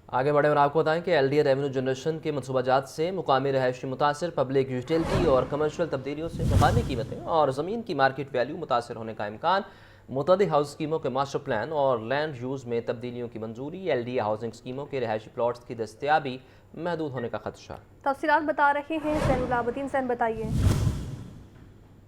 آگے بڑھیں اور آپ کو بتائیں کہ L D A revenue generation کے منصوبہ جات سے مقامی رہائشی متاثر، پبلک یوٹیلٹی اور کمرشل تبدیلیوں سے مقامی قیمتیں اور زمین کی مارکیٹ ویلیو متاثر ہونے کا امکان، متعدد ہاؤس اسکیموں کے ماسٹر پلان اور لینڈ یوز میں تبدیلیوں کی منظوری، ایل ڈی اے ہاؤسنگ اسکیموں کے رہائشی پلاٹس کی دستیابی محدود ہونے کا خدشہ۔ تفصیلات بتا رہے ہیں زین العابدین۔ زین بتائیے۔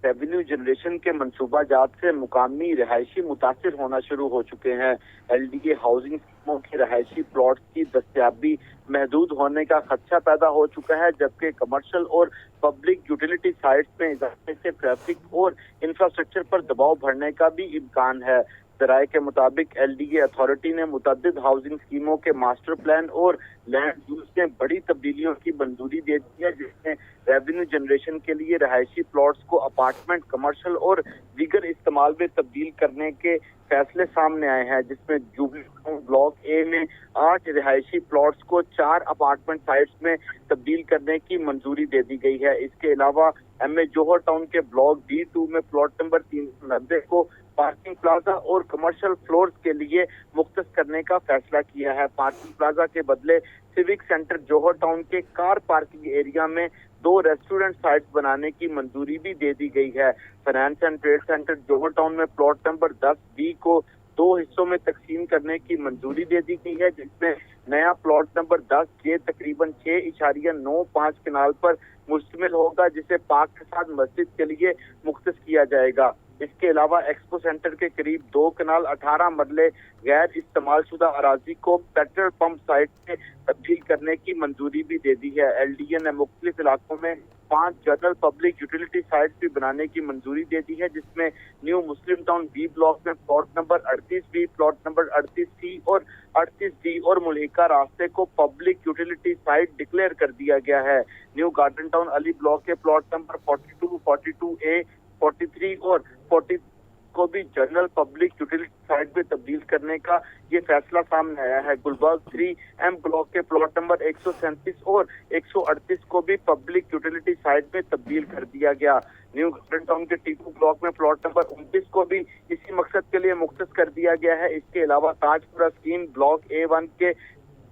ریونیو جنریشن کے منصوبہ جات سے مقامی رہائشی متاثر ہونا شروع ہو چکے ہیں۔ ایل ڈی اے ہاؤسنگ اسکیموں کے رہائشی پلاٹس کی دستیابی محدود ہونے کا خدشہ پیدا ہو چکا ہے، جبکہ کمرشل اور پبلک یوٹیلٹی سائٹس میں اضافے سے ٹریفک اور انفراسٹرکچر پر دباؤ بڑھنے کا بھی امکان ہے۔ ذرائع کے مطابق ایل ڈی اے اتھارٹی نے متعدد ہاؤسنگ اسکیموں کے ماسٹر پلان اور لینڈ یوز میں بڑی تبدیلیوں کی منظوری دے دی ہے، جس میں ریونیو جنریشن کے لیے رہائشی پلاٹس کو اپارٹمنٹ، کمرشل اور دیگر استعمال میں تبدیل کرنے کے فیصلے سامنے آئے ہیں، جس میں جوبلی بلاک اے میں 8 رہائشی پلاٹس کو 4 اپارٹمنٹ سائٹس میں تبدیل کرنے کی منظوری دے دی گئی ہے۔ اس کے علاوہ ایم اے جوہر ٹاؤن کے بلاک D2 میں پلاٹ نمبر 390 کو پارکنگ پلازا اور کمرشل فلورز کے لیے مختص کرنے کا فیصلہ کیا ہے۔ پارکنگ پلازا کے بدلے سیوک سینٹر جوہر ٹاؤن کے کار پارکنگ ایریا میں 2 ریسٹورنٹ سائٹس بنانے کی منظوری بھی دے دی گئی ہے۔ Finance and trade centre Johar town میں پلاٹ نمبر 10B کو 2 حصوں میں تقسیم کرنے کی منظوری دے دی گئی ہے، جس میں نیا پلاٹ نمبر 10J تقریباً 6.95 کنال پر مشتمل ہوگا، جسے پارک کے ساتھ مسجد کے لیے مختص کیا جائے گا۔ اس کے علاوہ ایکسپو سینٹر کے قریب 2 کنال 18 مرلے غیر استعمال شدہ اراضی کو پیٹرول پمپ سائٹ میں تبدیل کرنے کی منظوری بھی دے دی ہے۔ ایل ڈی اے نے مختلف علاقوں میں 5 جنرل پبلک یوٹیلٹی سائٹس بھی بنانے کی منظوری دے دی ہے، جس میں نیو مسلم ٹاؤن B بلاک میں plot number 38B، plot number 38C اور 38D اور ملحقہ راستے کو پبلک یوٹیلٹی سائٹ ڈکلیئر کر دیا گیا ہے۔ نیو گارڈن ٹاؤن علی بلاک کے پلاٹ نمبر 42، 42A، 43 اور 40 کو بھی جنرل پبلک یوٹیلٹی سائٹ میں تبدیل کرنے کا یہ فیصلہ سامنے آیا ہے۔ گلبرگ 3M بلاک کے پلاٹ نمبر 137 اور 138 کو بھی پبلک یوٹیلٹی سائٹ میں تبدیل کر دیا گیا۔ نیو گارڈن ٹاؤن کے ٹیپو بلاک میں پلاٹ نمبر 29 کو بھی اسی مقصد کے لیے مختص کر دیا گیا ہے۔ اس کے علاوہ تاج پورہ اسکیم بلاک A1 کے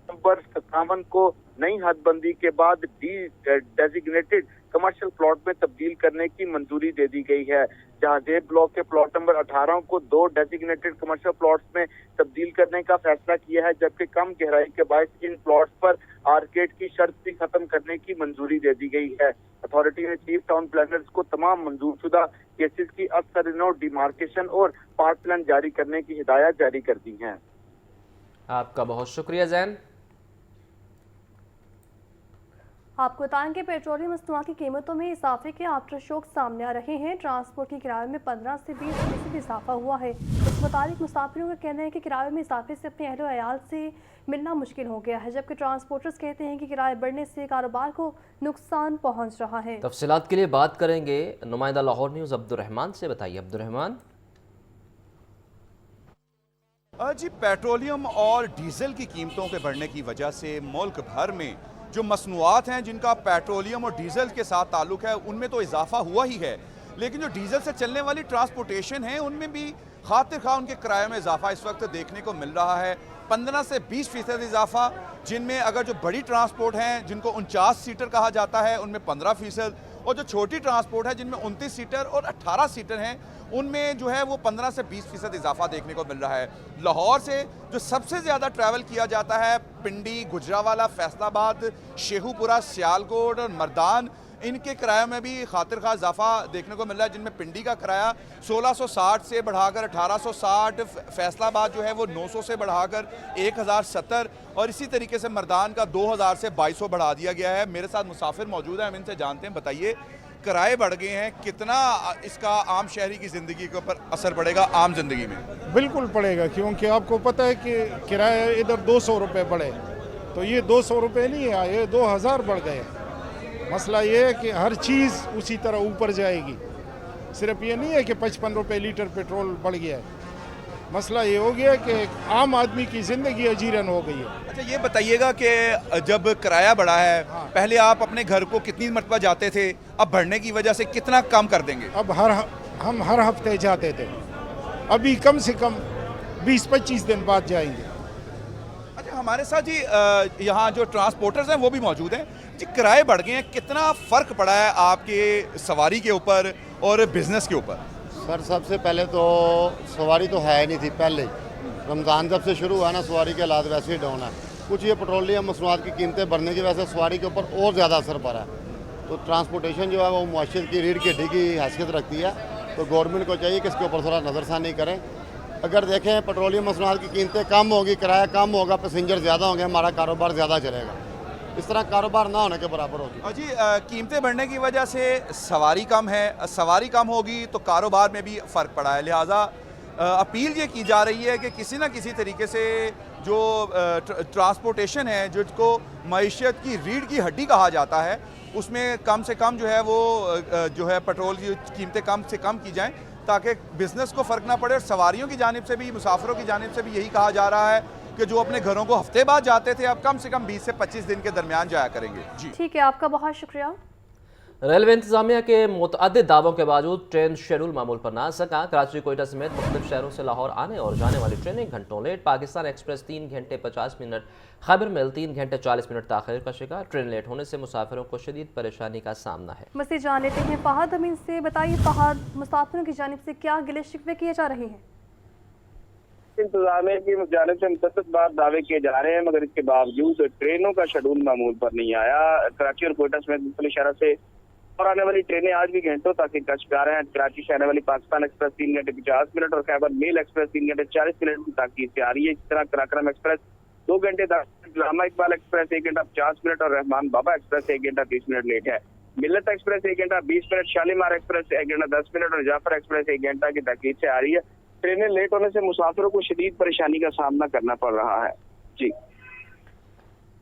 نمبر 57 کو نئی حد بندی کے بعد ڈیزیگنیٹڈ کمرشل پلاٹ میں تبدیل کرنے کی منظوری دے دی گئی ہے۔ جہاں زیب بلاک کے پلاٹ نمبر 18 کو 2 ڈیزیگنیٹڈ کمرشل پلاٹس میں تبدیل کرنے کا فیصلہ کیا ہے، جبکہ کم گہرائی کے باعث ان پلاٹس پر آرکیڈ کی شرط بھی ختم کرنے کی منظوری دے دی گئی ہے۔ اتھارٹی نے چیف ٹاؤن پلانرز کو تمام منظور شدہ کیسز کی اثر ڈیمارکیشن اور پارٹ پلان جاری کرنے کی ہدایات جاری کر دی ہیں۔ آپ کا بہت شکریہ زین۔ آپ کو بتائیں کہ پیٹرولیم مصنوعات کی قیمتوں میں اضافے کے آفٹر شوک سامنے آ رہے ہیں۔ ٹرانسپورٹ کی کرایوں میں 15 سے 20% اضافہ ہوا ہے۔ اس متعلق مسافروں کا کہنا ہے کہ کرایوں میں اضافے سے اپنے اہل و عیال سے ملنا مشکل ہو گیا ہے، جبکہ ٹرانسپورٹرز کہتے ہیں کہ کرائے بڑھنے سے کاروبار کو نقصان پہنچ رہا ہے۔ تفصیلات کے لیے بات کریں گے نمائندہ لاہور نیوز عبدالرحمان سے۔ بتائیے عبدالرحمان۔ جی، پیٹرولیم اور ڈیزل کی قیمتوں کے بڑھنے کی وجہ سے ملک بھر میں جو مصنوعات ہیں جن کا پیٹرولیم اور ڈیزل کے ساتھ تعلق ہے ان میں تو اضافہ ہوا ہی ہے، لیکن جو ڈیزل سے چلنے والی ٹرانسپورٹیشن ہے ان میں بھی خاطر خواہ ان کے کرائے میں اضافہ اس وقت دیکھنے کو مل رہا ہے۔ 15 سے 20% اضافہ، جن میں اگر جو بڑی ٹرانسپورٹ ہیں جن کو 49 سیٹر کہا جاتا ہے ان میں 15%، اور جو چھوٹی ٹرانسپورٹ ہے جن میں 29 سیٹر اور 18 سیٹر ہیں ان میں جو ہے وہ 15 سے 20% اضافہ دیکھنے کو مل رہا ہے۔ لاہور سے جو سب سے زیادہ ٹریول کیا جاتا ہے پنڈی، گجرانوالہ، فیصل آباد، شیخو پورہ، سیالکوٹ اور مردان، ان کے کرایہ میں بھی خاطر خواہ اضافہ دیکھنے کو مل رہا ہے، جن میں پنڈی کا کرایہ 1660 سے بڑھا کر 1860، فیصل آباد جو ہے وہ 900 سے بڑھا کر 1070، اور اسی طریقے سے مردان کا 2000 سے 2200 بڑھا دیا گیا ہے۔ میرے ساتھ مسافر موجود ہیں، ہم ان سے جانتے ہیں۔ بتائیے، کرائے بڑھ گئے ہیں، کتنا اس کا عام شہری کی زندگی کے اوپر اثر پڑے گا عام زندگی میں؟ بالکل پڑے گا، کیونکہ آپ کو پتہ ہے کہ کرایہ ادھر 200 روپے بڑھے، تو یہ 200 روپے نہیں ہے، یہ 2000 بڑھ گئے۔ مسئلہ یہ ہے کہ ہر چیز اسی طرح اوپر جائے گی، صرف یہ نہیں ہے کہ 55 روپے لیٹر پیٹرول بڑھ گیا ہے۔ مسئلہ یہ ہو گیا کہ عام آدمی کی زندگی اجیرن ہو گئی ہے۔ اچھا، یہ بتائیے گا کہ جب کرایہ بڑھا ہے، پہلے آپ اپنے گھر کو کتنی مرتبہ جاتے تھے، اب بڑھنے کی وجہ سے کتنا کم کر دیں گے؟ اب ہم ہر ہفتے جاتے تھے، ابھی کم سے کم 20-25 دن بعد جائیں گے۔ اچھا، हमारे साथ जी यहाँ जो ट्रांसपोर्टर्स हैं वो भी मौजूद हैं जी। किराए बढ़ गए हैं, कितना फ़र्क पड़ा है आपके सवारी के ऊपर और बिज़नेस के ऊपर? सर सबसे पहले तो सवारी तो है ही नहीं थी पहले ही। रमज़ान जब से शुरू हुआ ना, सवारी के हालात वैसे ही डाउन है। कुछ ये पेट्रोलियम मसनूआत की कीमतें बढ़ने की वजह से सवारी के ऊपर और ज़्यादा असर पड़ा है। तो ट्रांसपोर्टेशन जो है वो मुआशरत की रीढ़ की हड्डी की हैसियत रखती है। तो गवर्नमेंट को चाहिए कि इसके ऊपर थोड़ा नज़रसानी करें। अगर देखें पेट्रोलियम मसनूआत की कीमतें कम होगी, किराया कम होगा, पैसेंजर ज़्यादा होंगे, हमारा कारोबार ज़्यादा चलेगा। इस तरह कारोबार ना होने के बराबर होगी। और जी कीमतें बढ़ने की वजह से सवारी कम है, सवारी कम होगी तो कारोबार में भी फ़र्क पड़ा है। लिहाजा अपील ये की जा रही है कि किसी न किसी तरीके से जो ट्रांसपोर्टेशन है, जिसको मईशत की रीढ़ की हड्डी कहा जाता है, उसमें कम से कम जो है वो जो है पेट्रोल की कीमतें कम से कम की जाएं ताकि बिज़नेस को फ़र्क ना पड़े। और सवारियों की जानिब से भी, मुसाफिरों की जानिब से भी यही कहा जा रहा है कि जो अपने घरों को हफ्ते बाद जाते थे अब कम से कम 20 से 25 दिन के दरमियान जाया करेंगे जी। ठीक है, आपका बहुत शुक्रिया। रेलवे इंतजामिया के मुतअद्दिद दावों के बावजूद ट्रेन शेड्यूल मामूल पर ना आ सका। कराची, कोयटा समेत मुख्तलिफ शहरों से लाहौर आने और जाने वाली ट्रेनें घंटों लेट। पाकिस्तान एक्सप्रेस 3 घंटे 50 मिनट, खैबर मेल 3 घंटे 40 मिनट ताख़ीर का शिकार। ट्रेन लेट होने से मुसाफिरों को शदीद परेशानी का सामना है। मज़ीद जान लेते हैं फहद अमीन से। बताइए फहद, मुसाफिरों की जानिब से क्या गिले शिकवे किए जा रहे हैं? इंतजामिया की जानिब से मुतअद्दिद बार दावे किए जा रहे हैं, मगर इसके बावजूद ट्रेनों का शेड्यूल मामूल पर नहीं आया। कराची और कोयटा समेत मुख्तलिफ शहरों से और आने वाली ट्रेनें आज भी घंटों ताख़ीर का शिकार हैं। कराची से आने वाली पाकिस्तान एक्सप्रेस 3 घंटे 50 मिनट और खैबर मेल एक्सप्रेस 3 घंटे 40 मिनट की ताक़ीर से आ रही है। इस तरह कराक्रम एक्सप्रेस 2 घंटे 10 मिनट, लामा इकबाल एक्सप्रेस 1 घंटा 50 मिनट और रहमान बाबा एक्सप्रेस 1 घंटा 30 मिनट लेट है। मिल्लत एक्सप्रेस 1 घंटा 20 मिनट, शालीमार एक्सप्रेस 1 घंटा 10 मिनट और जाफर एक्सप्रेस 1 घंटा की ताक़ीर से आ रही है। ट्रेनें लेट होने से मुसाफिरों को शदीद परेशानी का सामना करना पड़ रहा है जी।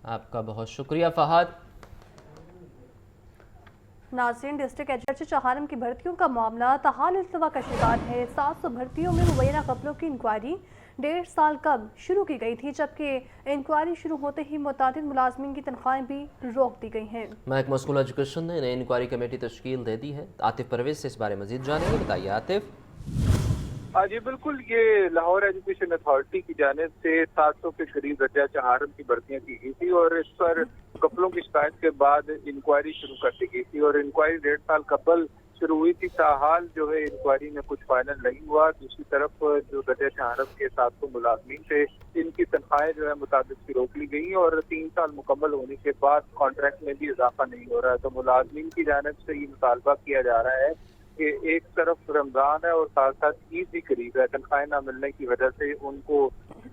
आपका बहुत शुक्रिया फहद। नाज़रीन, डिस्ट्रिक्ट एचआरसी चहारम की भर्तियों का मामला ताहाल इल्तवा का शिकार है। 700 भर्तियों में मुबैना घपलों की इंक्वायरी 1.5 साल कब शुरू की गई थी, जबकि इंक्वायरी शुरू होते ही मुतादिद मुलाजमीन की तनख्वाहें भी रोक दी गई हैं। महकमा स्कूल एजुकेशन ने नई इंक्वायरी कमेटी तश्कील दे दी है। आतिफ परवेज से इस बारे मजीद जानेंगे। बताइए आतिफ। हाँ जी बिल्कुल, ये लाहौर एजुकेशन अथॉरिटी की जानिब से 700 के करीब रजा चहारम की भर्तियां की गई थी और इस पर घपलों की शिकायत के बाद इंक्वायरी शुरू कर दी गई थी और इंक्वायरी 1.5 साल कबल शुरू हुई थी। ताहाल जो है इंक्वायरी में कुछ फाइनल नहीं हुआ। दूसरी तरफ जो रजा चहारम के 700 मुलाजमीन थे, इनकी तनख्वाहें जो है मुताबिक की रोक ली गई और 3 साल मुकम्मल होने के बाद कॉन्ट्रैक्ट में भी इजाफा नहीं हो रहा है। तो मुलाजमीन की जानिब से ये मुतालबा किया जा रहा है कि एक तरफ रमजान है और साथ साथ ईद भी करीब है, तनख्वाहें न मिलने की वजह से उनको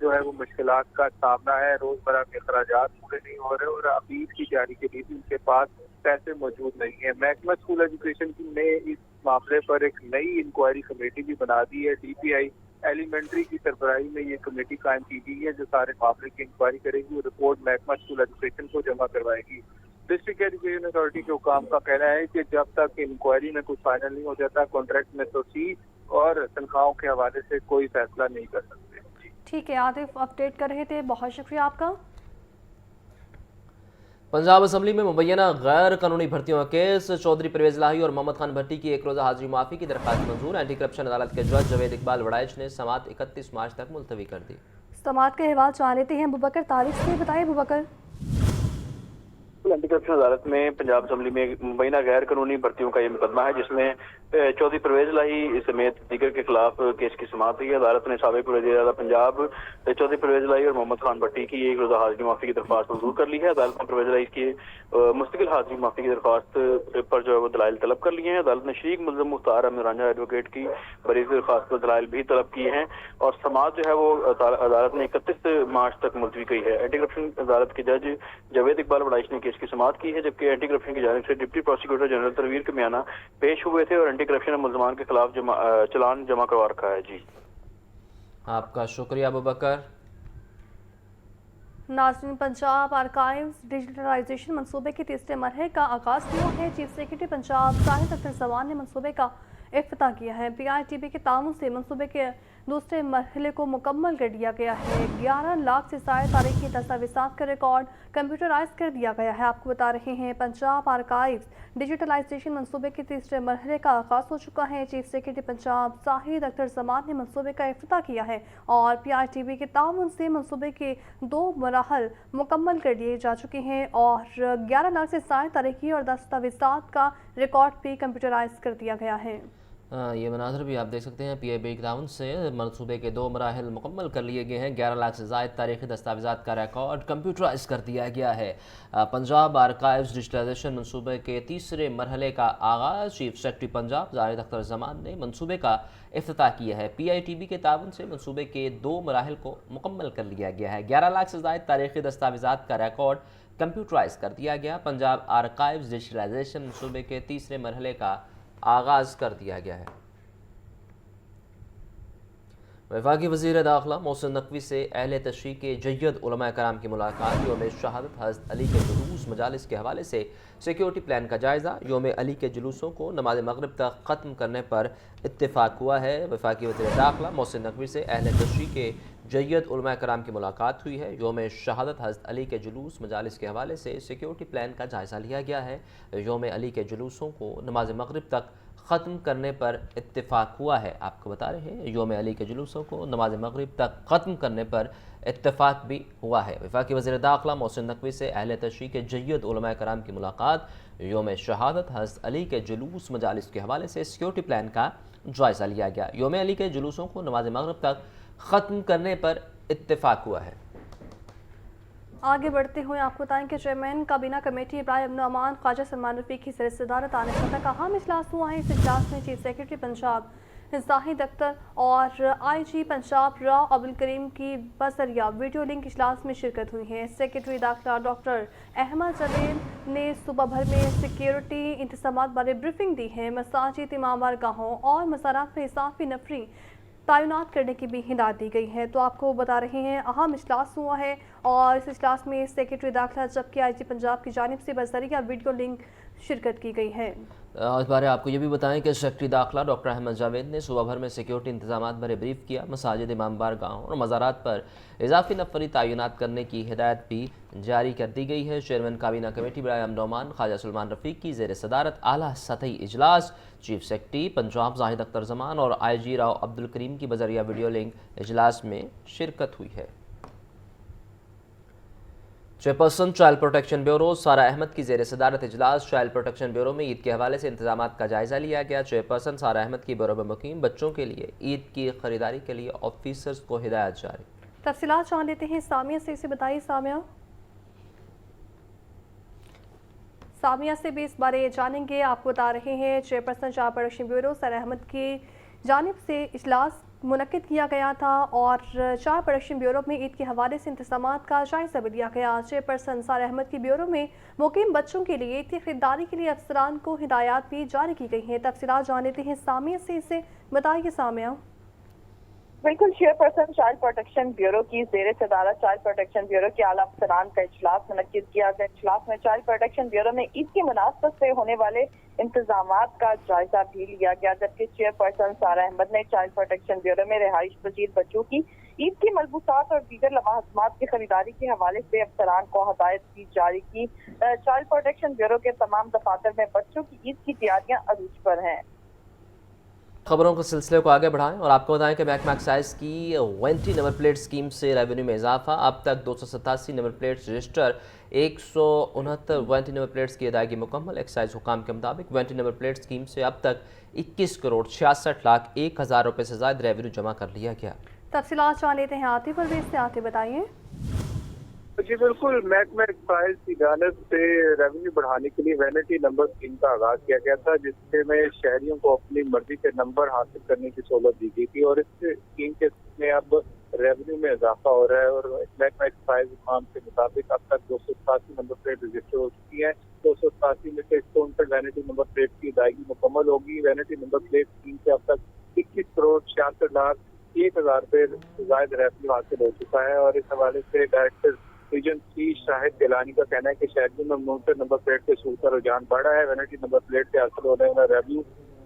जो है वो मुश्किलात का सामना है, रोजमर्रा के अखराजात पूरे नहीं हो रहे और अब ईद की तैयारी के लिए भी उनके पास पैसे मौजूद नहीं है। महकमा स्कूल एजुकेशन ने इस मामले पर एक नई इंक्वायरी कमेटी भी बना दी है। DPI एलिमेंट्री की सरबराही में ये कमेटी कायम की गई है जो सारे मामले की इंक्वायरी करेगी और रिपोर्ट महकमा स्कूल एजुकेशन को जमा करवाएगी। डिस्ट्रिक्ट एजुकेशन अथॉरिटी के हुकाम का कहना है कि जब तक इंक्वायरी में कुछ फाइनल नहीं हो जाता, कॉन्ट्रैक्ट में तोसी और तनख्वाहों के हवाले से कोई फैसला नहीं कर सकते। ठीक है आतिफ, अपडेट कर रहे थे, बहुत शुक्रिया आपका। पंजाब असम्बली में मुबैना गैर कानूनी भर्तियों का केस। चौधरी परवेज लाही और मोहम्मद खान भट्टी की 1 रोज़ा हाजिरी माफ़ी की दरख्वास्त मंजूर। एंटी करप्शन अदालत के जज जावेद इकबाल वड़ाइच ने समात 31 मार्च तक मुलतवी कर दी। समात के अहवाल जान लेते हैं अबूबकर तारिक से। बताइए अबूबकर। एंटी करप्शन अदालत में पंजाब असम्बली में मुबैना गैर कानूनी भर्तियों का ये मुकदमा है जिसमें चौधरी परवेज लाही समेत दीगर के खिलाफ केस की समाअत हुई है। अदालत ने साबिक वज़ीर आज़म पंजाब चौधरी परवेज लाही और मोहम्मद खान भट्टी की 1 रोज़ा हाजिरी माफ़ी की दरख्वास्त मंजूर कर ली है। अदालत ने परवेज लाही की मुस्तकिल हाजिरी माफ़ी की दरख्वास्त पर जो है वो दलाइल तलब कर लिए हैं। अदालत ने शरीक मुल्ज़म मुख्तार अहमद रांझा एडवोकेट की बरी की दरख्वास्त पर दलाइल भी तलब किए हैं और समाअत जो है वो अदालत ने 31 मार्च तक मुलतवी की है। एंटी करप्शन अदालत के जज जावेद इकबाल वड़ाइच ने केस की समाअत की है, जबकि एंटी करप्शन की जानिब से डिप्टी प्रोसिक्यूटर जनरल तनवीर के बयाना पेश हुए थे और एंटी करप्शन मुलजमान के खिलाफ चलान जमा करवा रखा है। जी आपका शुक्रिया अबूबकर। नाज़रीन, पंजाब आर्काइव्स डिजिटलाइजेशन मंसूबे के तीसरे मरहले का आगाज़ हुआ है। चीफ सेक्रेटरी पंजाब साहिद अख्तर जवान ने मंसूबे का इफ्तिताह किया है। PITB के ताउन से मंसूबे के दूसरे मरहले को मुकम्मल कर दिया गया है। 11 लाख से ज़ायद तारीखी दस्तावेज़ात का रिकॉर्ड कंप्यूटराइज कर दिया गया है। आपको बता रहे हैं पंजाब आर्काइव्स डिजिटलाइजेशन मंसूबे के तीसरे मरहले का आगाज़ हो चुका है। चीफ सेक्रेटरी पंजाब जाहिद अख्तर जमान ने मंसूबे का इफ्तिताह किया है और PITB के ताउन से मंसूबे के 2 मराहल मुकम्मल कर दिए जा चुके हैं और 11 लाख से ज़ायद तारीखी और दस्तावेज़ात का रिकॉर्ड भी कंप्यूटराइज कर दिया गया है। ये मनाज़र भी आप देख सकते हैं। PIB के ताउन से मनसूबे के 2 मराहल मुकम्मल कर लिए गए हैं। 11 लाख से ज़ायद तारीख़ी दस्तावेज़ात का रिकॉर्ड कंप्यूटराइज कर दिया गया है। पंजाब आर्काइव्स डिजिटलाइजेशन मनसूबे के तीसरे मरहले का आगाज़ चीफ सेक्रेटरी पंजाब जाहिद अख्तर जमान ने मनसूबे का इफ्तिताह किया है। PITB के ताउन से मनसूबे के 2 मराहल को मुकम्मल कर लिया गया है। 11 लाख से ज़ायद तारीख़ी दस्तावेज़ात का रिकॉर्ड कंप्यूटराइज कर दिया गया। पंजाब आर्काइव्स डिजिटलाइजेशन मनसूबे के तीसरे मरहले का आगाज़ कर दिया गया है। वफाकी वज़ीर दाखिला मोहसिन नकवी से अहले तशरीह के जय्यद उलमा कराम की मुलाकात। योम शहादत हज़रत अली के जुलूस मजालिस के हवाले से सिक्योरिटी प्लान का जायज़ा। योम अली के जुलूसों को नमाज मगरिब तक ख़त्म करने पर इत्तेफाक हुआ है। वफाकी वज़ीर दाखिला मोहसिन नकवी से अहले तशरीह के जय्यद उलमा कराम की मुलाकात हुई है। योम शहादत हज़रत अली के जुलूस मजालिस के हवाले से सिक्योरिटी प्लान का जायज़ा लिया गया है। योम अली के जुलूसों को नमाज मगरिब तक ख़त्म करने पर इत्तेफाक हुआ है। आपको बता रहे हैं योम अली के जुलूसों को नमाज मगरिब तक ख़त्म करने पर इत्तेफाक भी हुआ है। वफाकी वज़ीर दाखिला मोहसिन नकवी से अहले तशरीह के जय्यद उलमा कराम की मुलाकात। योम शहादत हज़रत अली के जुलूस मजालिस के हवाले से सिक्योरिटी प्लान का जायज़ा लिया गया। योम अली के जुलूसों को नमाज मगरिब तक ख़त्म करने पर इत्तेफाक हुआ है। आगे बढ़ते हुए आपको बताएं कि चेयरमैन काबीना कमेटी इब्राहिम नुमान ख्वाजा सलमान रफ़ी की सदारत आने तक अहम इजलास हुआ है। इस इजलास में चीफ सेक्रेटरी पंजाब जाहिद अख्तर और IG पंजाब राव अब्दुल करीम की बसरिया वीडियो लिंक इजलास में शिरकत हुई है। सेक्रेटरी दाखिला डॉक्टर अहमद जवेद ने सुबह भर में सिक्योरिटी इंतजामात बारे ब्रीफिंग दी है। मसाजिद इमामबार गाहों और मज़ारात में इजाफी नफरी तैनात करने की भी हिदायत दी गई है। तो आपको बता रहे हैं अहम इजलास हुआ है और इस इजलास में सेक्रेटरी दाखिला जबकि IG पंजाब की जानिब से बसरिया वीडियो लिंक शिरकत की गई है। इस बारे आपको ये भी बताएं कि सेक्रेटरी दाखिला डॉक्टर अहमद जावेद ने सुबह भर में सिक्योरिटी इंतजामात बारे ब्रीफ किया। मसाजिद इमामबार गाँव और मज़ारात पर इजाफी नफरी तैनात करने की हिदायत भी जारी कर दी गई है। चेयरमैन काबीना कमेटी इब्राहिम नुमान ख्वाजा सलमान रफ़ी की ज़ेर सदारत आला सतही इजलास चीफ सेक्रेटरी पंजाब जाहिद अख्तर जमान और IG राव अब्दुल करीम की बजरिया वीडियो लिंक इजलास में शिरकत हुई है। चेयरपर्सन चाइल्ड प्रोटेक्शन ब्यूरो सारा अहमद की ज़ेर सदारत इजलास चाइल्ड प्रोटेक्शन ब्यूरो में ईद के हवाले से इंतजामात का जायज़ा लिया गया। चेयरपर्सन सारा अहमद की ब्यूरो में मुकीम बच्चों के लिए ईद की ख़रीदारी के लिए ऑफिसर्स को हिदायत जारी। तफसीलात जान लेते हैं सामिया से। इसे बताइए सामिया से भी इस बारे जानेंगे। आपको बता रहे हैं चेयरपर्सन चाइल्ड प्रोटेक्शन ब्यूरो सारा अहमद की जानिब से इजलास मुनक्किद किया गया था और चाइल्ड प्रोटेक्शन ब्यूरो में ईद के हवाले से इंतजामात का जायज़ा भी लिया गया। चेयरपर्सन सारा अहमद की ब्यूरो में मुकीम बच्चों के लिए ईद की खरीदारी के लिए अफसरान को हिदायत भी जारी की गई हैं। तफसीलात जान लेते हैं सामिया से। इसे बताइए सामिया। बिल्कुल, चेयरपर्सन चाइल्ड प्रोटेक्शन ब्यूरो की ज़ेर सदारत चाइल्ड प्रोटेक्शन ब्यूरो के आला अफसरान का इजलास मुनक्किद किया गया। इजलास में चाइल्ड प्रोटेक्शन ब्यूरो में ईद की मुनासबत से होने वाले इंतजामात का जायजा भी लिया गया। जबकि चेयरपर्सन सारा अहमद ने चाइल्ड प्रोटेक्शन ब्यूरो में रिहाइश पजीर बच्चों की ईद की मलबूसात और दीगर लवाजमात की खरीदारी के हवाले से अफसरान को हदायत भी जारी की। चाइल्ड प्रोटेक्शन ब्यूरो के तमाम दफातर में बच्चों की ईद की तैयारियां अरूज पर हैं। खबरों के सिलसिले को आगे बढ़ाएं और आपको बताएं कि महकमा एक्साइज की 20 नंबर प्लेट स्कीम से रेवेन्यू में इजाफा। अब तक 287 number plates register 169 20 number plates की अदायगी मुकम्मल। एक्साइज हुकाम के मुताबिक 20 नंबर प्लेट स्कीम से अब तक 21 करोड़ 66 लाख 1 हज़ार रुपये से ज़्यादा रेवेन्यू जमा कर लिया गया। तफसीलात जान लेते हैं आतिफ परवेज से। आतिफ बताइए। जी बिल्कुल, महकमा एक्साइज की जानिब से रेवेन्यू बढ़ाने के लिए वैनिटी नंबर स्कीम का आगाज किया गया था, जिसमें शहरियों को अपनी मर्जी के नंबर हासिल करने की सहूलत दी गई थी और इस स्कीम के में अब रेवेन्यू में इजाफा हो रहा है। और महकमा एक्साइज हुकाम के मुताबिक अब तक 287 नंबर प्लेट रजिस्टर हो चुकी है। 287 में से 159 वैनिटी नंबर प्लेट की अदायगी मुकम्मल होगी। वैनिटी नंबर प्लेट स्कीम से अब तक 21 करोड़ 66 लाख 1 हज़ार रुपये से ज्यादा रेवेन्यू हासिल हो चुका है। और इस हवाले से डायरेक्टर रीजन 3 शाहिद गिलानी का कहना है कि शहरियों में मुनकर नंबर प्लेट के सूल का रुझान बढ़ा है। वैनिटी नंबर प्लेट से हासिल होने वाला रेवेन्यू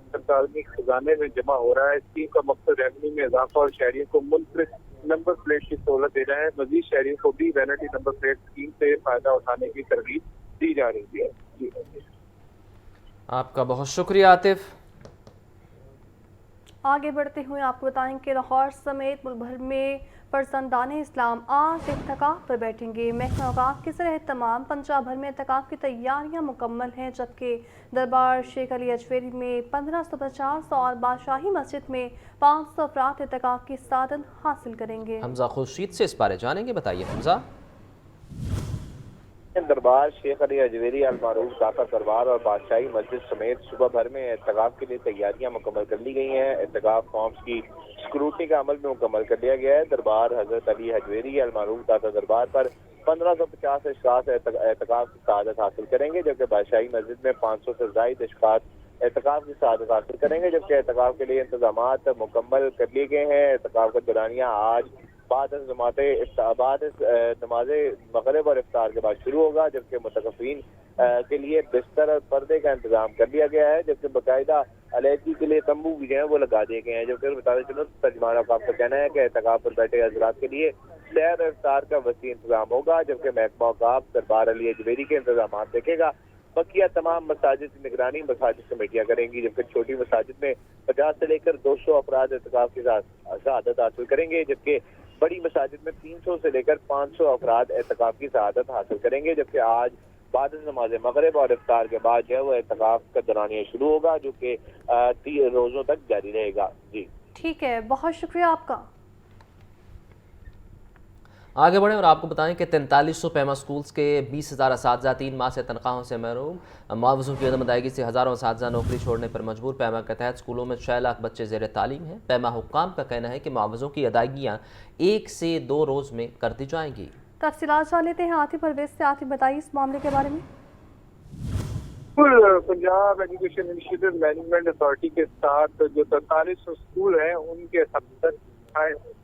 सरकारी खजाने में जमा हो रहा है। स्कीम का मकसद रेवेन्यू में इजाफा और शहरियों को मुल्क नंबर प्लेट की सहूलत देना है। मजीद शहरियों को भी वैनिटी नंबर प्लेट स्कीम से फायदा उठाने की तरगीब दी जा रही है। जी। आपका बहुत शुक्रिया आतिफ। आगे बढ़ते हुए आपको बताएं कि लाहौर समेत मुल्क भर में फर्जंदान इस्लाम आज इत्तिकाफ पर बैठेंगे। महकमा औकाफ के ज़रिए तमाम पंजाब भर में इत्तिकाफ की तैयारियां मुकम्मल हैं, जबकि दरबार शेख अली अजमेरी में 1550 और बादशाही मस्जिद में 500 अफराद इत्तिकाफ की सादत हासिल करेंगे। हमजा खुर्शीद से इस बारे जानेंगे, बताइए हमजा। दरबार शेख अली अजमेरी अलमारूफ दाता दरबार और बादशाही मस्जिद समेत सुबह भर में एहतिकाफ के लिए तैयारियां मुकम्मल कर ली गई हैं। एहतिकाफ फॉर्म्स की स्क्रूटनी का अमल भी मुकम्मल कर लिया गया है। दरबार हजरत अली अजमेरी अलमारूफ दाता दरबार पर 1550 अशखास एहतिकाफ की सआदत हासिल करेंगे, जबकि बादशाही मस्जिद में 500 से जायद अशखास एहतिकाफ की सआदत हासिल करेंगे, जबकि एहतिकाफ के लिए इंतजामात मुकम्मल कर लिए गए हैं। एहतिकाफ का दौरानिया आज बाद नमाज मगरिब और इफ्तार के बाद शुरू होगा, जबकि मुतकफीन के लिए बिस्तर और पर्दे का इंतजाम कर लिया गया है, जबकि बाकायदा अलहदगी के लिए तंबू भी जो है वो लगा दिए गए हैं। जबकि बताते चलो तर्जुमान औकाफ का कहना है कि एहतिकाफ पर बैठे हजरात के लिए सैर और इफ्तार का वसी इंतजाम होगा, जबकि महकमा औकाफ दरबार अली अजमेरी के इंतजाम देखेगा। बकिया तमाम मसाजिद की निगरानी मसाजिद कमेटियां करेंगी, जबकि छोटी मसाजिद में 50 से लेकर 200 अफराद एहतिकाफ की शहादत हासिल करेंगे, जबकि बड़ी मसाजिद में 300 से लेकर 500 अफराद एहतिकाफ की शहादत हासिल करेंगे। जबकि आज बाद नमाज मगरिब और इफ्तार के बाद जो है वो एहतिकाफ का दौरानिया शुरू होगा, जो कि 3 रोजों तक जारी रहेगा। जी ठीक है, बहुत शुक्रिया आपका। आगे बढ़ें और आपको बताएं कि 4300 पैमा स्कूल्स के 20,000 असातिज़ा 3 माह से तनख्वाहों से महरूम। मुआवज़ों की अदम अदायगी से हज़ारों असातिज़ा नौकरी छोड़ने पर मजबूर। पैमा के तहत स्कूलों में 6 लाख बच्चे ज़ेर तालीम हैं। पैमा हुक्काम का कहना है कि मुआवज़ों की अदायगियाँ 1 से 2 रोज़ में कर दी जाएंगी। तफसीलात जान लेते हैं आतिफ परवेज से। आतिफ बताइए इस मामले के बारे में। Punjab education institute management authority के साथ जो 4300 स्कूल हैं उनके सब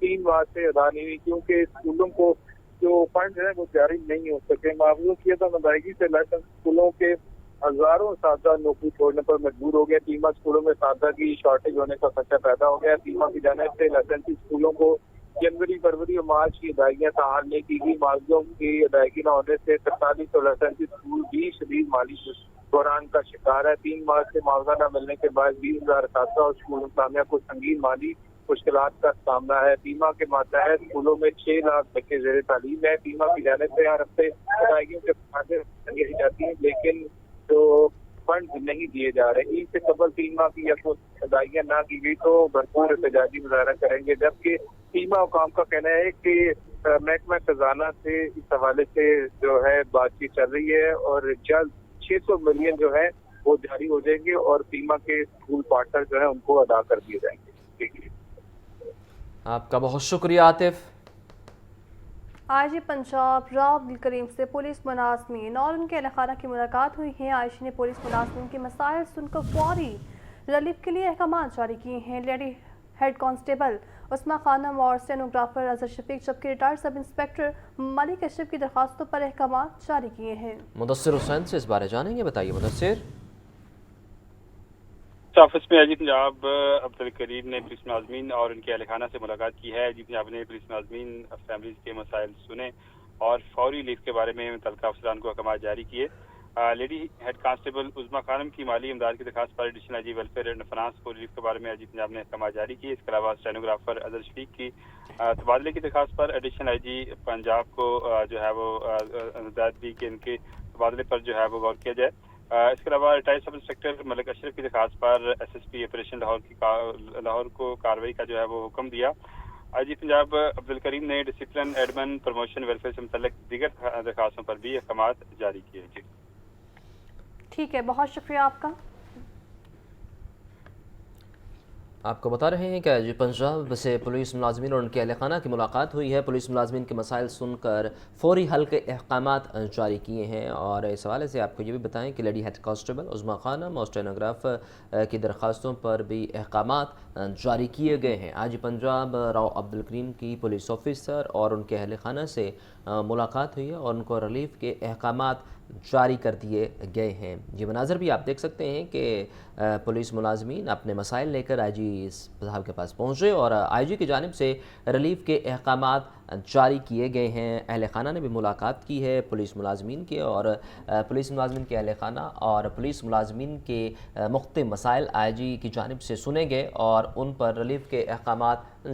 3 माह से अदा नहीं हुई, क्योंकि स्कूलों को जो फंड है वो जारी नहीं हो सके। मुआवजों की अदायगी से लाइसेंस स्कूलों के हजारों असातिज़ा नौकरी छोड़ने पर मजबूर हो गया। तीमा स्कूलों में असातिज़ा की शॉर्टेज होने का खतरा पैदा हो गया। तीमा की जानिब से लाइसेंसी स्कूलों को जनवरी, फरवरी और मार्च की अदायगियाँ ताहाल नहीं की गई। मुआवजों की अदायगी न होने से 4300 लाइसेंसी स्कूल भी शदीद माली बहरान का शिकार है। 3 माह से मुआवजा न मिलने के बाद 20,000 असातिज़ा और स्कूल इंतजामिया को संगीन माली मुश्किलात का सामना है। बीमा के मातहत स्कूलों में 6 लाख बच्चे ज़ेर तालीम है। बीमा की जानिब से हर हफ्ते अदायगियों के फायदे दी जाती हैं, लेकिन जो फंड नहीं दिए जा रहे। ईद से कबल 3 माह की अदायगियाँ ना की गई तो भरपूर एहतजाजी मुजाहरा करेंगे। जबकि बीमा हुकाम का कहना है कि महकमा खजाना से इस हवाले से जो है बातचीत चल रही है और जल्द 600 मिलियन जो है वो जारी हो जाएंगे और बीमा के स्कूल पार्टनर जो है उनको अदा कर दिए जाएंगे। आपका बहुत शुक्रिया आतिफ। आईजी पंजाब राव अब्दुल करीम से पुलिस मुलाजमीन और उनके अहलखाना की मुलाकात हुई है। आईजी ने पुलिस मुलाजमीन के मसाइल सुनकर फौरी रिलीफ के लिए अहकाम जारी किए हैं। लेडी हेड कांस्टेबल उस्मा खानम और स्टेनोग्राफर अजहर शफीक, जबकि retired sub inspector Malik Ashraf की दरखास्तों पर अहकाम जारी किए हैं। मुदस्सिर हुसैन से इस बारे जानेंगे, बताइए मुदस्सिर। ऑफिस में आईजी पंजाब अब्दुल करीम ने पुलिस मुलाजमीन और उनके अहलखाना से मुलाकात की है। आईजी पंजाब ने पुलिस मुलाजमीन फैमिलीज के मसाइल सुने और फौरी रिलीफ के बारे में मुतल्लिका अफसरान को अहकाम जारी किए। लेडी हेड कांस्टेबल उज़्मा खानम की माली इमदाद की दरखास्त पर additional IG welfare and finance को रिलीफ के बारे में आईजी पंजाब ने अहकाम जारी किए। इसके अलावा स्टेनोग्राफर अजहर शफीक की तबादले की दरखास्त पर एडिशनल आईजी पंजाब को जो है वो हिदायत दी कि इनके तबादले पर जो है वो गौर किया जाए। इसके अलावा retired sub inspector Malik Ashraf की दरखास्त पर एसएसपी ऑपरेशन लाहौर को कार्रवाई का जो है वो हुक्म दिया। आईजी पंजाब अब्दुल करीम ने डिसिप्लिन, एडमिन, प्रमोशन, वेलफेयर से मुतल्लिक दीगर दरखास्तों पर भी अहकाम जारी किए। जी ठीक है, बहुत शुक्रिया आपका। आपको बता रहे हैं कि आईजी पंजाब से पुलिस मुलाजमीन और उनके अहलखाना की मुलाकात हुई है। पुलिस मुलाजमीन के मसाइल सुनकर फौरी हल के अहकाम जारी किए हैं। और इस हवाले से आपको ये भी बताएं कि लेडी हेड कांस्टेबल उज़्मा खानम और स्टेनोग्राफर की दरखास्तों पर भी अहकाम जारी किए गए हैं। आईजी पंजाब राव अब्दुल करीम की पुलिस ऑफिसर और उनके अहलखाना से मुलाकात हुई है और उनको रिलीफ के अहकाम جاری کر دیے گئے ہیں۔ یہ مناظر بھی آپ دیکھ سکتے ہیں کہ پولیس ملازمین اپنے مسائل لے کر آئی جی صاحب کے پاس پہنچے اور آئی جی کی جانب سے ریلیف کے احکامات جاری کیے گئے ہیں۔ اہل خانہ نے بھی ملاقات کی ہے پولیس ملازمین کے، اور پولیس ملازمین کے اہل خانہ اور پولیس ملازمین کے مختلف مسائل آئی جی کی جانب سے سنے گئے اور ان پر ریلیف کے احکامات